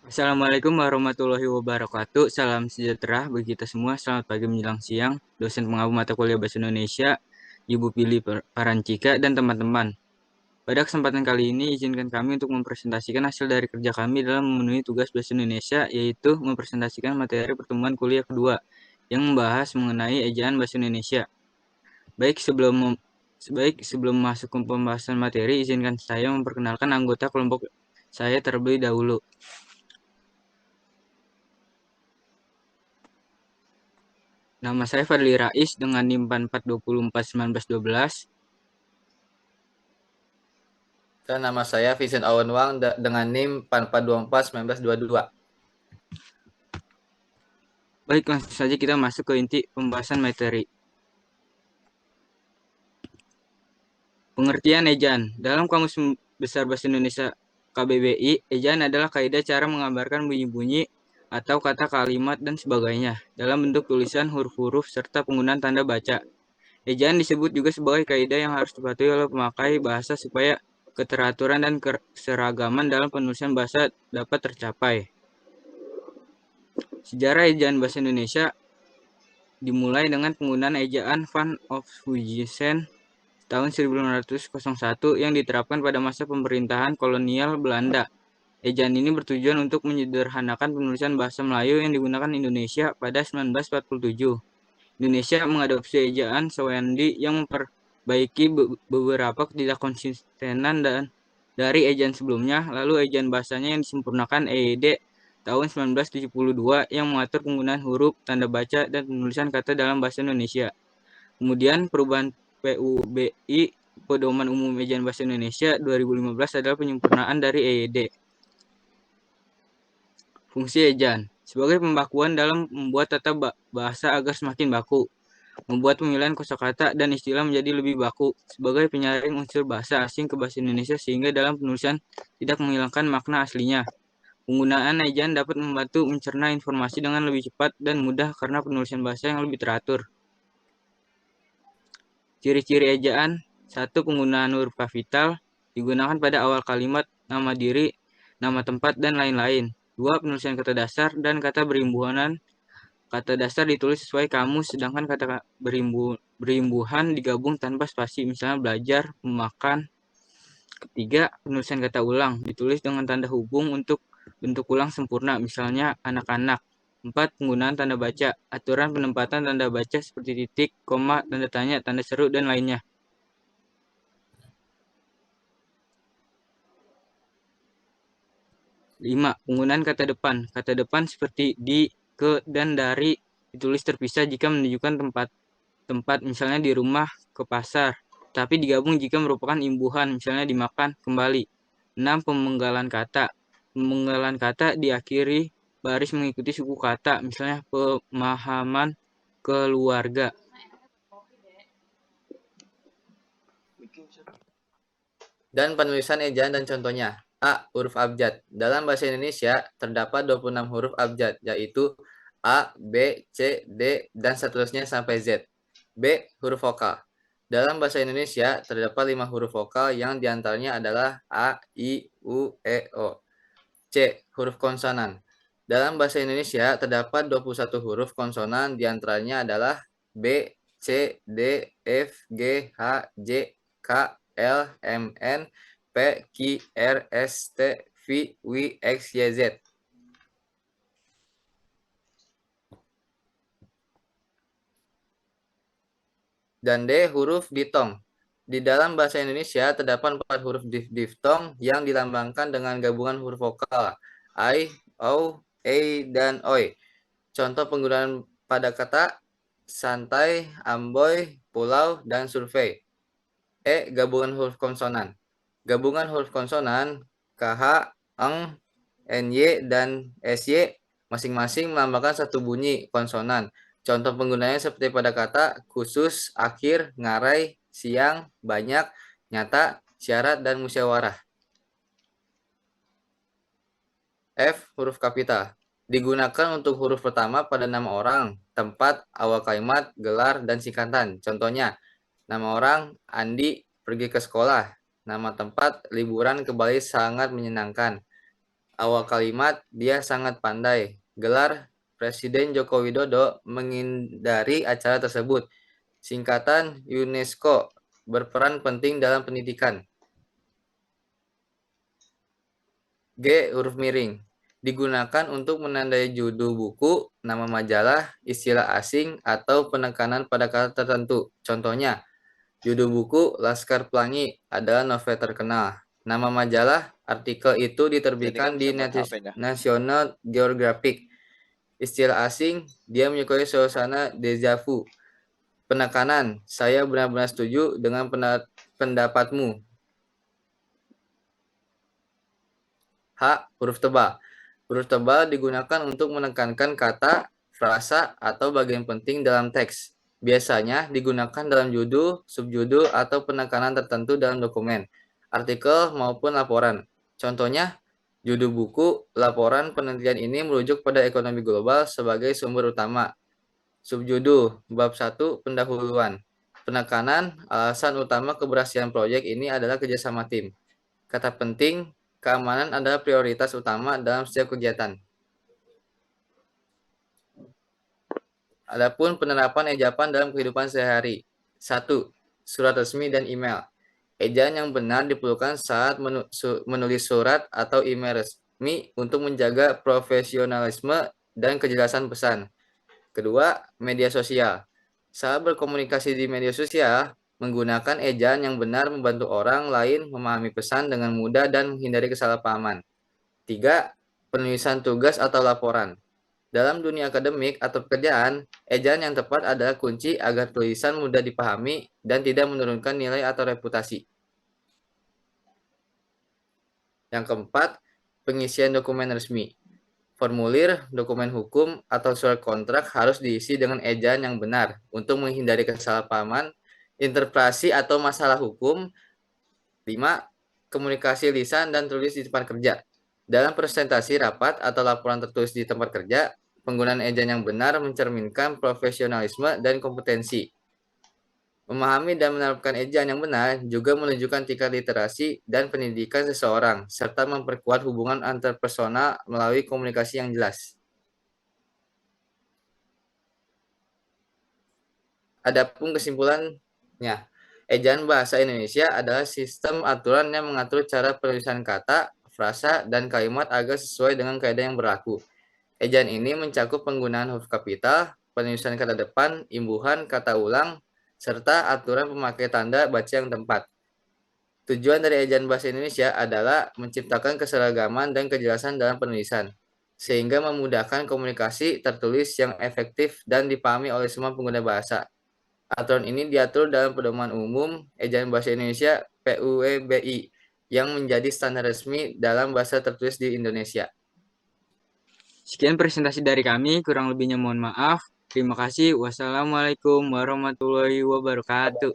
Assalamualaikum warahmatullahi wabarakatuh. Salam sejahtera bagi kita semua. Selamat pagi menjelang siang. Dosen pengabu mata kuliah Bahasa Indonesia, Ibu Pili Parancika, dan teman-teman. Pada kesempatan kali ini, izinkan kami untuk mempresentasikan hasil dari kerja kami dalam memenuhi tugas Bahasa Indonesia, yaitu mempresentasikan materi pertemuan kuliah kedua yang membahas mengenai ejaan Bahasa Indonesia. Baik sebelum masuk ke pembahasan materi, izinkan saya memperkenalkan anggota kelompok saya terlebih dahulu. Nama saya Fadli Rais dengan NIM 4420419212. Dan nama saya Vincent Owen Wang dengan NIM 44241922. Baik, langsung saja kita masuk ke inti pembahasan materi. Pengertian ejaan. Dalam Kamus Besar Bahasa Indonesia KBBI, ejaan adalah kaidah cara menggambarkan bunyi-bunyi atau kata kalimat dan sebagainya dalam bentuk tulisan, huruf-huruf, serta penggunaan tanda baca. Ejaan disebut juga sebagai kaidah yang harus dipatuhi oleh pemakai bahasa supaya keteraturan dan keseragaman dalam penulisan bahasa dapat tercapai. Sejarah ejaan bahasa Indonesia dimulai dengan penggunaan ejaan Van of Huygens tahun 1801 yang diterapkan pada masa pemerintahan kolonial Belanda. Ejaan ini bertujuan untuk menyederhanakan penulisan bahasa Melayu yang digunakan Indonesia pada 1947. Indonesia mengadopsi ejaan Sewandi yang memperbaiki beberapa ketidakkonsistenan dan dari ejaan sebelumnya, lalu ejaan bahasanya yang disempurnakan EYD tahun 1972 yang mengatur penggunaan huruf, tanda baca, dan penulisan kata dalam bahasa Indonesia. Kemudian perubahan PUBI Pedoman Umum Ejaan Bahasa Indonesia 2015 adalah penyempurnaan dari EYD. Fungsi ejaan sebagai pembakuan dalam membuat tata bahasa agar semakin baku, membuat pemilihan kosakata dan istilah menjadi lebih baku, sebagai penyaring unsur bahasa asing ke bahasa Indonesia sehingga dalam penulisan tidak menghilangkan makna aslinya. Penggunaan ejaan dapat membantu mencerna informasi dengan lebih cepat dan mudah karena penulisan bahasa yang lebih teratur. Ciri-ciri ejaan: 1. Penggunaan huruf kapital digunakan pada awal kalimat, nama diri, nama tempat, dan lain-lain. 2. Penulisan kata dasar dan kata berimbuhan. Kata dasar ditulis sesuai kamus, sedangkan kata berimbuhan digabung tanpa spasi, misalnya belajar, memakan. 3. Penulisan kata ulang ditulis dengan tanda hubung untuk bentuk ulang sempurna, misalnya anak-anak. 4. Penggunaan tanda baca. Aturan penempatan tanda baca seperti titik, koma, tanda tanya, tanda seru, dan lainnya. 5. Penggunaan kata depan. Kata depan seperti di, ke, dan dari ditulis terpisah jika menunjukkan tempat, misalnya di rumah, ke pasar, tapi digabung jika merupakan imbuhan, misalnya dimakan, kembali. 6. Pemenggalan kata. Pemenggalan kata diakhiri baris mengikuti suku kata, misalnya pemahaman, keluarga. Dan penulisan ejaan dan contohnya. A. Huruf abjad. Dalam bahasa Indonesia terdapat 26 huruf abjad, yaitu A, B, C, D, dan seterusnya sampai Z. B. Huruf vokal. Dalam bahasa Indonesia terdapat 5 huruf vokal yang diantaranya adalah A, I, U, E, O. C. Huruf konsonan. Dalam bahasa Indonesia terdapat 21 huruf konsonan, diantaranya adalah B, C, D, F, G, H, J, K, L, M, N, P, Q, R, S, T, V, W, X, Y, Z. Dan D. Huruf diftong. Di dalam bahasa Indonesia terdapat 4 huruf diftong yang dilambangkan dengan gabungan huruf vokal I, O, E, dan Oi. Contoh penggunaan pada kata santai, amboy, pulau, dan survei. E. Gabungan huruf konsonan. Gabungan huruf konsonan KH, eng, NY, dan SY masing-masing melambangkan satu bunyi konsonan. Contoh penggunaannya seperti pada kata khusus, akhir, ngarai, siang, banyak, nyata, syarat, dan musyawarah. F. Huruf kapital. Digunakan untuk huruf pertama pada nama orang, tempat, awal kalimat, gelar, dan singkatan. Contohnya, nama orang Andi pergi ke sekolah. Nama tempat liburan ke Bali sangat menyenangkan. Awal kalimat, dia sangat pandai. Gelar Presiden Joko Widodo menghindari acara tersebut. Singkatan UNESCO berperan penting dalam pendidikan. G. Huruf miring. Digunakan untuk menandai judul buku, nama majalah, istilah asing, atau penekanan pada kata tertentu. Contohnya, judul buku Laskar Pelangi adalah novel terkenal. Nama majalah, artikel itu diterbitkan di National Geographic. Istilah asing, dia menyukai suasana deja vu. Penekanan, saya benar-benar setuju dengan pendapatmu. H. Huruf tebal. Huruf tebal digunakan untuk menekankan kata, frasa, atau bagian penting dalam teks. Biasanya digunakan dalam judul, subjudul, atau penekanan tertentu dalam dokumen, artikel, maupun laporan. Contohnya, judul buku, laporan penelitian ini merujuk pada ekonomi global sebagai sumber utama. Subjudul, bab 1, pendahuluan. Penekanan, alasan utama keberhasilan proyek ini adalah kerjasama tim. Kata penting, keamanan adalah prioritas utama dalam setiap kegiatan. Adapun penerapan ejapan dalam kehidupan sehari-hari. 1. Surat resmi dan email. Ejaan yang benar diperlukan saat menulis surat atau email resmi untuk menjaga profesionalisme dan kejelasan pesan. Kedua, media sosial. Saat berkomunikasi di media sosial, menggunakan ejaan yang benar membantu orang lain memahami pesan dengan mudah dan menghindari kesalahpahaman. 3. Penulisan tugas atau laporan. Dalam dunia akademik atau pekerjaan, ejaan yang tepat adalah kunci agar tulisan mudah dipahami dan tidak menurunkan nilai atau reputasi. Yang keempat, pengisian dokumen resmi. Formulir, dokumen hukum, atau surat kontrak harus diisi dengan ejaan yang benar untuk menghindari kesalahpahaman, interpretasi atau masalah hukum. 5. Komunikasi lisan dan tulis di tempat kerja. Dalam presentasi rapat atau laporan tertulis di tempat kerja, penggunaan ejaan yang benar mencerminkan profesionalisme dan kompetensi. Memahami dan menerapkan ejaan yang benar juga menunjukkan tingkat literasi dan pendidikan seseorang, serta memperkuat hubungan antarpersonal melalui komunikasi yang jelas. Adapun kesimpulannya, ejaan bahasa Indonesia adalah sistem aturan yang mengatur cara penulisan kata, frasa, dan kalimat agar sesuai dengan kaidah yang berlaku. Ejaan ini mencakup penggunaan huruf kapital, penulisan kata depan, imbuhan, kata ulang, serta aturan pemakai tanda baca yang tepat. Tujuan dari ejaan bahasa Indonesia adalah menciptakan keseragaman dan kejelasan dalam penulisan, sehingga memudahkan komunikasi tertulis yang efektif dan dipahami oleh semua pengguna bahasa. Aturan ini diatur dalam Pedoman Umum Ejaan Bahasa Indonesia (PUEBI) yang menjadi standar resmi dalam bahasa tertulis di Indonesia. Sekian presentasi dari kami, kurang lebihnya mohon maaf. Terima kasih. Wassalamualaikum warahmatullahi wabarakatuh.